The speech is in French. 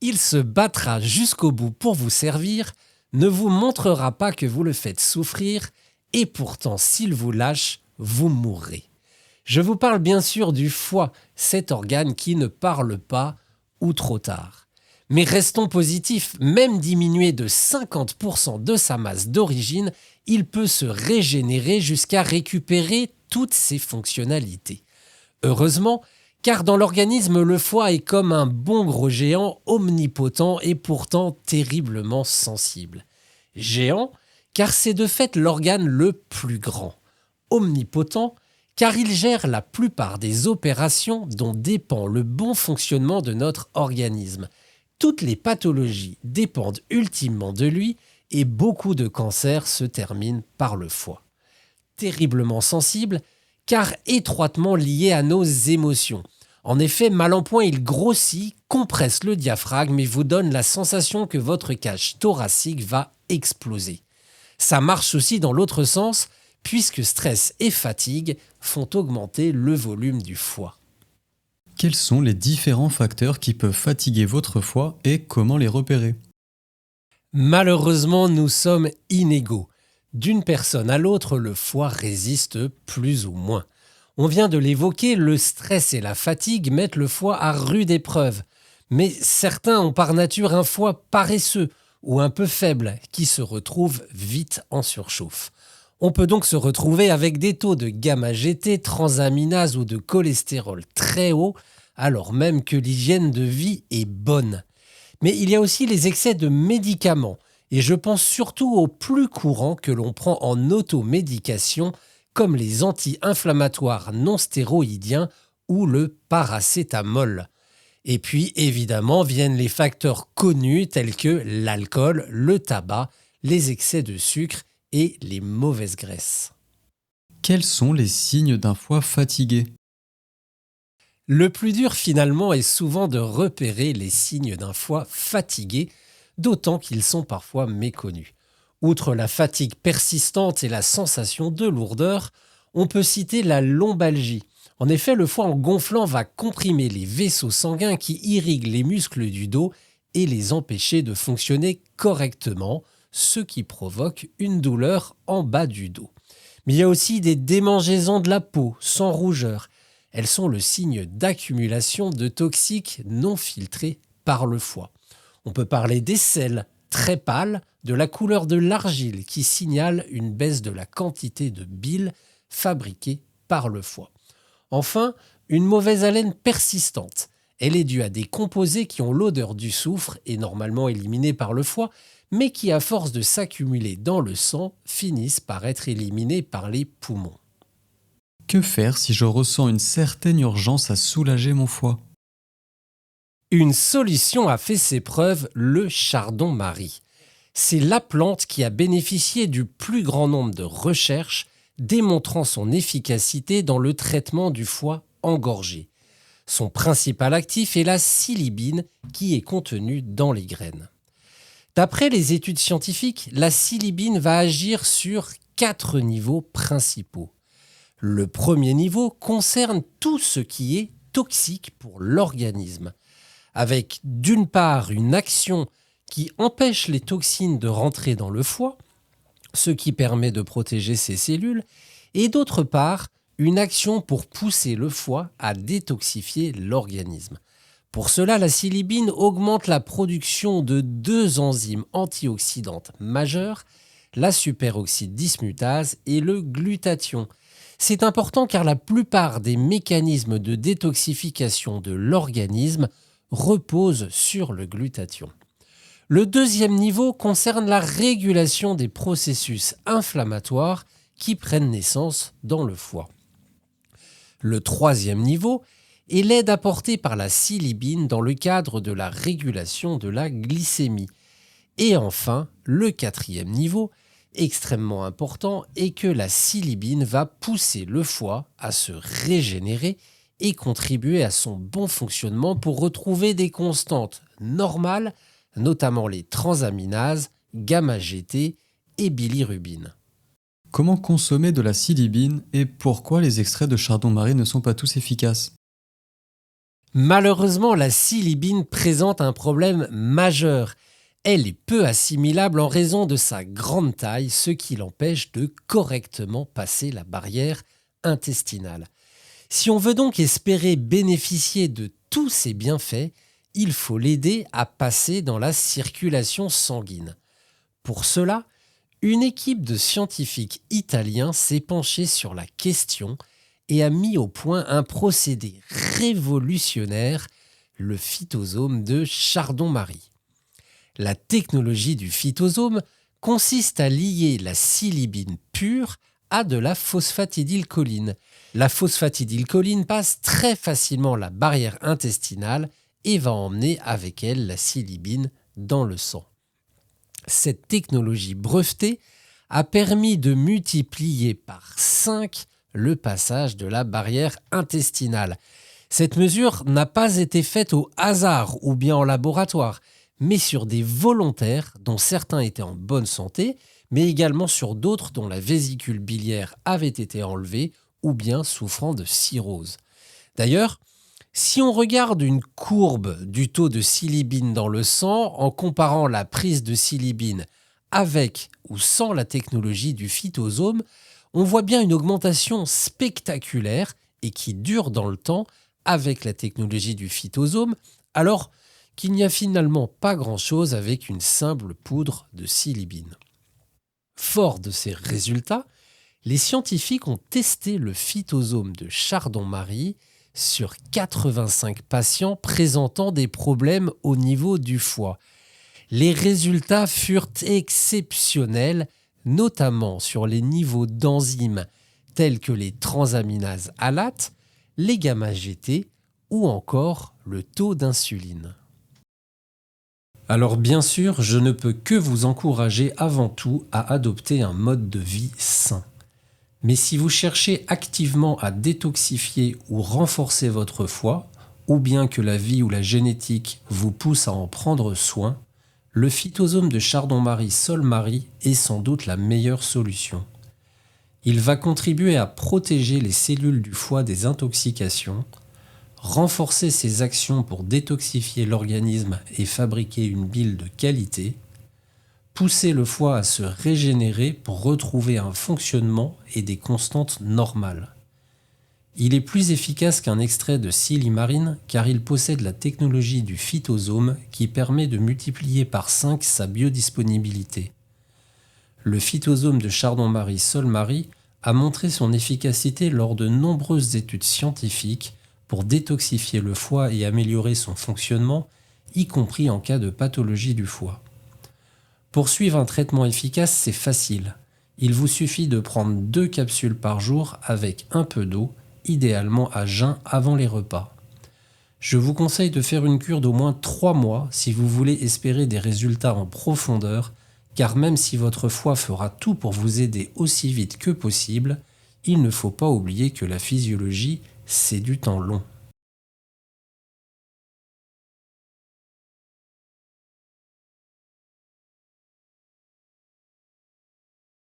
Il se battra jusqu'au bout pour vous servir, ne vous montrera pas que vous le faites souffrir, et pourtant s'il vous lâche, vous mourrez. Je vous parle bien sûr du foie, cet organe qui ne parle pas, ou trop tard. Mais restons positifs, même diminué de 50% de sa masse d'origine, il peut se régénérer jusqu'à récupérer toutes ses fonctionnalités. Heureusement, car dans l'organisme, le foie est comme un bon gros géant omnipotent et pourtant terriblement sensible. Géant, car c'est de fait l'organe le plus grand. Omnipotent, car il gère la plupart des opérations dont dépend le bon fonctionnement de notre organisme. Toutes les pathologies dépendent ultimement de lui et beaucoup de cancers se terminent par le foie. Terriblement sensible, car étroitement lié à nos émotions. En effet, mal en point, il grossit, compresse le diaphragme et vous donne la sensation que votre cage thoracique va exploser. Ça marche aussi dans l'autre sens, puisque stress et fatigue font augmenter le volume du foie. Quels sont les différents facteurs qui peuvent fatiguer votre foie et comment les repérer? Malheureusement, nous sommes inégaux. D'une personne à l'autre, le foie résiste plus ou moins. On vient de l'évoquer, le stress et la fatigue mettent le foie à rude épreuve. Mais certains ont par nature un foie paresseux ou un peu faible qui se retrouve vite en surchauffe. On peut donc se retrouver avec des taux de gamma-GT, transaminase ou de cholestérol très hauts, alors même que l'hygiène de vie est bonne. Mais il y a aussi les excès de médicaments, et je pense surtout aux plus courants que l'on prend en automédication, comme les anti-inflammatoires non stéroïdiens ou le paracétamol. Et puis évidemment viennent les facteurs connus tels que l'alcool, le tabac, les excès de sucre et les mauvaises graisses. Quels sont les signes d'un foie fatigué? Le plus dur finalement est souvent de repérer les signes d'un foie fatigué, d'autant qu'ils sont parfois méconnus. Outre la fatigue persistante et la sensation de lourdeur, on peut citer la lombalgie. En effet, le foie en gonflant va comprimer les vaisseaux sanguins qui irriguent les muscles du dos et les empêcher de fonctionner correctement, ce qui provoque une douleur en bas du dos. Mais il y a aussi des démangeaisons de la peau, sans rougeur. Elles sont le signe d'accumulation de toxiques non filtrés par le foie. On peut parler des selles très pâles, de la couleur de l'argile qui signale une baisse de la quantité de bile fabriquée par le foie. Enfin, une mauvaise haleine persistante. Elle est due à des composés qui ont l'odeur du soufre et normalement éliminés par le foie, mais qui, à force de s'accumuler dans le sang, finissent par être éliminés par les poumons. Que faire si je ressens une certaine urgence à soulager mon foie? Une solution a fait ses preuves, le chardon-marie. C'est la plante qui a bénéficié du plus grand nombre de recherches, démontrant son efficacité dans le traitement du foie engorgé. Son principal actif est la silibine qui est contenue dans les graines. D'après les études scientifiques, la silibine va agir sur 4 niveaux principaux. Le premier niveau concerne tout ce qui est toxique pour l'organisme, avec d'une part une action qui empêche les toxines de rentrer dans le foie, ce qui permet de protéger ses cellules, et d'autre part une action pour pousser le foie à détoxifier l'organisme. Pour cela, la silibine augmente la production de 2 enzymes antioxydantes majeures, la superoxyde dismutase et le glutathion. C'est important car la plupart des mécanismes de détoxification de l'organisme reposent sur le glutathion. Le deuxième niveau concerne la régulation des processus inflammatoires qui prennent naissance dans le foie. Le troisième niveau est l'aide apportée par la silibine dans le cadre de la régulation de la glycémie. Et enfin, le quatrième niveau, extrêmement important, est que la silibine va pousser le foie à se régénérer et contribuer à son bon fonctionnement pour retrouver des constantes normales, notamment les transaminases, gamma-GT et bilirubine. Comment consommer de la silibine et pourquoi les extraits de chardon-marie ne sont pas tous efficaces? Malheureusement, la silibine présente un problème majeur. Elle est peu assimilable en raison de sa grande taille, ce qui l'empêche de correctement passer la barrière intestinale. Si on veut donc espérer bénéficier de tous ses bienfaits, il faut l'aider à passer dans la circulation sanguine. Pour cela, une équipe de scientifiques italiens s'est penchée sur la question et a mis au point un procédé révolutionnaire, le phytosome de Chardon-Marie. La technologie du phytosome consiste à lier la silibine pure à de la phosphatidylcholine. La phosphatidylcholine passe très facilement la barrière intestinale et va emmener avec elle la silibine dans le sang. Cette technologie brevetée a permis de multiplier par 5 le passage de la barrière intestinale. Cette mesure n'a pas été faite au hasard ou bien en laboratoire, mais sur des volontaires dont certains étaient en bonne santé, mais également sur d'autres dont la vésicule biliaire avait été enlevée ou bien souffrant de cirrhose. D'ailleurs, si on regarde une courbe du taux de silibine dans le sang en comparant la prise de silibine avec ou sans la technologie du phytosome, on voit bien une augmentation spectaculaire et qui dure dans le temps avec la technologie du phytosome, alors qu'il n'y a finalement pas grand-chose avec une simple poudre de silibine. Fort de ces résultats, les scientifiques ont testé le phytosome de Chardon-Marie sur 85 patients présentant des problèmes au niveau du foie. Les résultats furent exceptionnels, notamment sur les niveaux d'enzymes tels que les transaminases alates, les gamma-GT ou encore le taux d'insuline. Alors bien sûr, je ne peux que vous encourager avant tout à adopter un mode de vie sain. Mais si vous cherchez activement à détoxifier ou renforcer votre foie, ou bien que la vie ou la génétique vous pousse à en prendre soin, le phytosome de Chardon-Marie Sol-Marie est sans doute la meilleure solution. Il va contribuer à protéger les cellules du foie des intoxications, renforcer ses actions pour détoxifier l'organisme et fabriquer une bile de qualité, pousser le foie à se régénérer pour retrouver un fonctionnement et des constantes normales. Il est plus efficace qu'un extrait de silimarine car il possède la technologie du phytosome qui permet de multiplier par 5 sa biodisponibilité. Le phytosome de Chardon-Marie Sol-Marie a montré son efficacité lors de nombreuses études scientifiques pour détoxifier le foie et améliorer son fonctionnement, y compris en cas de pathologie du foie. Pour suivre un traitement efficace, c'est facile. Il vous suffit de prendre 2 capsules par jour avec un peu d'eau, idéalement à jeun avant les repas. Je vous conseille de faire une cure d'au moins 3 mois si vous voulez espérer des résultats en profondeur, car même si votre foie fera tout pour vous aider aussi vite que possible, il ne faut pas oublier que la physiologie, c'est du temps long.